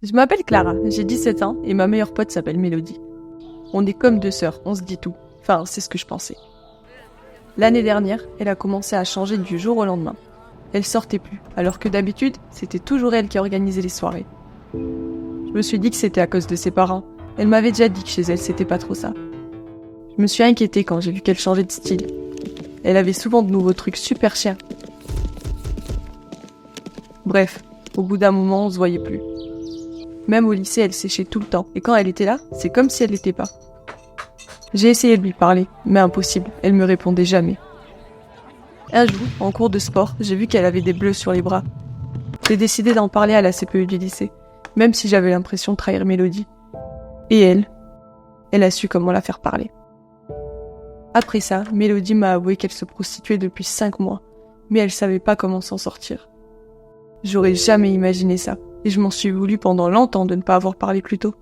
Je m'appelle Clara, j'ai 17 ans et ma meilleure pote s'appelle Mélodie. On est comme deux sœurs, on se dit tout. Enfin, c'est ce que je pensais. L'année dernière, elle a commencé à changer du jour au lendemain. Elle sortait plus, alors que d'habitude, c'était toujours elle qui organisait les soirées. Je me suis dit que c'était à cause de ses parents. Elle m'avait déjà dit que chez elle, c'était pas trop ça. Je me suis inquiétée quand j'ai vu qu'elle changeait de style. Elle avait souvent de nouveaux trucs super chers. Bref, au bout d'un moment, on se voyait plus. Même au lycée, elle séchait tout le temps. Et quand elle était là, c'est comme si elle l'était pas. J'ai essayé de lui parler, mais impossible, elle me répondait jamais. Un jour, en cours de sport, j'ai vu qu'elle avait des bleus sur les bras. J'ai décidé d'en parler à la CPE du lycée, même si j'avais l'impression de trahir Mélodie. Et elle a su comment la faire parler. Après ça, Mélodie m'a avoué qu'elle se prostituait depuis 5 mois, mais elle savait pas comment s'en sortir. J'aurais jamais imaginé ça, et je m'en suis voulu pendant longtemps de ne pas avoir parlé plus tôt.